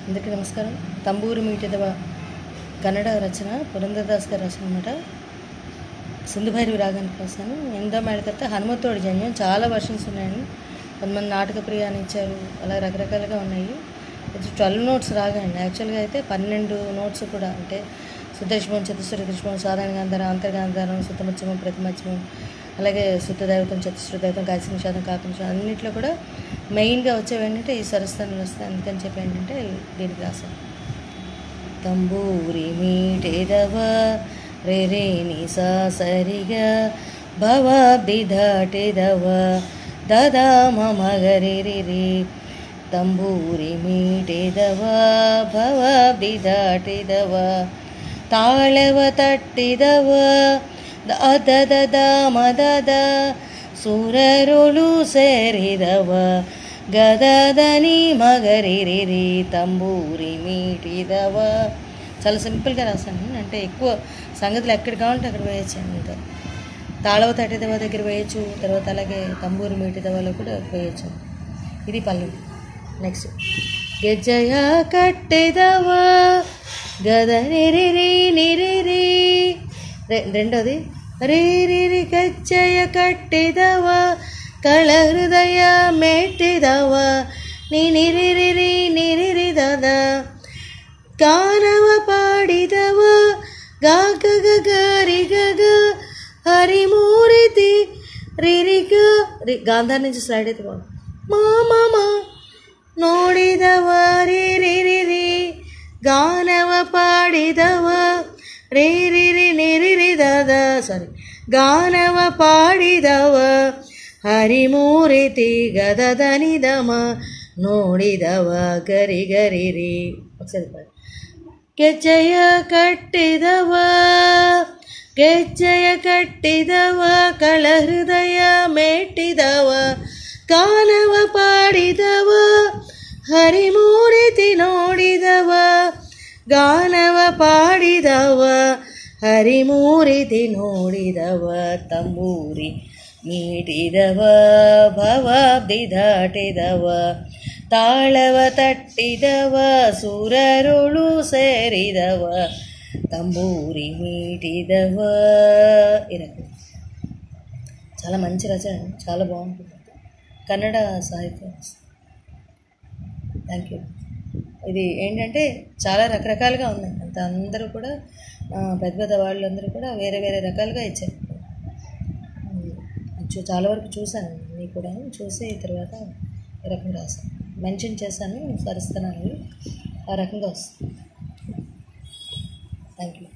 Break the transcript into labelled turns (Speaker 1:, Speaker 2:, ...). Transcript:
Speaker 1: అందరికీ నమస్కారం. తంబూరి మీటిదవ కన్నడ రచన పురంధరదాస్ గారి రచన అనమాట. సింధుభైరవి రాగానికి రాశాను. ఎనిమిదో మేడకర్త హనుమతోడి జన్యం. చాలా వర్షన్స్ ఉన్నాయండి. కొంతమంది నాటక ప్రియాన్ని ఇచ్చారు, అలా రకరకాలుగా ఉన్నాయి. 12 నోట్స్ రాగాయండి. యాక్చువల్గా అయితే 12 నోట్స్ కూడా, అంటే సుదర్శమం, చతుశ్రుతి దృష్మం, సాధారణ గాంధారం, అంతర్గాంధారం, శుద్ధమత్యమం, ప్రతిమత్యమం, అలాగే శుద్ధదైవతం, చతుశ్రుదైవతం, కాశీ నిషాదం, కాక నిషాదం, అన్నింటిలో కూడా మెయిన్గా వచ్చేవి ఏంటంటే ఈ సరస్థానాలు వస్తాయి. అందుకని చెప్పి ఏంటంటే దీనికి రాశాను. తంబూరి మీటేదవ రే రే ని సా సరిగా భవాబ్ది దాటేదవ దదా మమ గరి రి రి. తంబూరి మీటేదవ ಭವಾಬ್ದಿ ದಾಟಿದವ ತಾಳವ ತಟ್ಟಿದವ ದ ದ ಮದದ ಸುರರುಳು ಸೇರಿದವ గదదని మగరిరి తంబూరి మీటిదవ. చాలా సింపుల్గా రాశాను. అంటే ఎక్కువ సంగతులు ఎక్కడ కావాలంటే అక్కడ వేయచ్చు. అంతే తాళవ తట్టిదవ దగ్గర వేయచ్చు, తర్వాత అలాగే తంబూరి మీటిదవలో కూడా వేయచ్చు. ఇది పల్లవి. నెక్స్ట్ గెజ్జయ కట్టెదవ గద నిరిరి నిరిరి. రెండోది రీ రిరి గజ్జయ కట్టెదవ కళ హృదయ మెట్టిదవ నీ నిరిరి నిరిరి దద గానవ పాడిదవ గాగ గరి గగ హరిమూరితి రిరిగ రి. గాంధార్ నుంచి స్లైడ్ అయితే బాగు. మామ ನೋಡಿದವ ರೇ ರಿ ರಿ ರಿ ಗಾನವ ಪಾಡಿದವ ರೇ ರಿ ರಿ ನಿರಿ ದದ ಸಾರಿ ಗಾನವ ಪಾಡಿದವ ಹರಿಮೂರಿತಿ ಗದದನಿದಮ ನೋಡಿದವ ಗರಿ ಗರಿ ರಿ. ఒకసారి పాడు. ಗೆಜ್ಜೆಯ ಕಟ್ಟಿದವ ಗೆಜ್ಜೆಯ ಕಟ್ಟಿದವ ಕಳ ಹೃದಯ ಮೆಟ್ಟಿದವ ಗಾನವ ಪಾಡಿದವ ಹರಿಮೂರಿತಿ ನೋಡಿದವ ಗಾನವ ಪಾಡಿದವ ಹರಿಮೂರಿತಿ ನೋಡಿದವ ತಂಬೂರಿ ಮೀಟಿದವ ಭವಾಬ್ದಿ ದಾಟಿದವ ತಾಳವ ತಟ್ಟಿದವ ಸುರರುಳು ಸೇರಿದವ ತಂಬೂರಿ మీటిదవ. చాలా మంచి రచన, చాలా బాగుంటుంది. కన్నడ సాహిత్యం. Thank you. ఇది ఏంటంటే చాలా రకరకాలుగా ఉన్నాయి. అంత అందరూ కూడా పెద్ద పెద్ద వాళ్ళందరూ కూడా వేరే వేరే రకాలుగా ఇచ్చారు. చాలా వరకు చూశాను, అన్నీ కూడా చూసి తర్వాత ఈ రకంగా రాశాను. మెన్షన్ చేశాను సరస్థానాలు, ఆ రకంగా వస్తుంది. Thank you.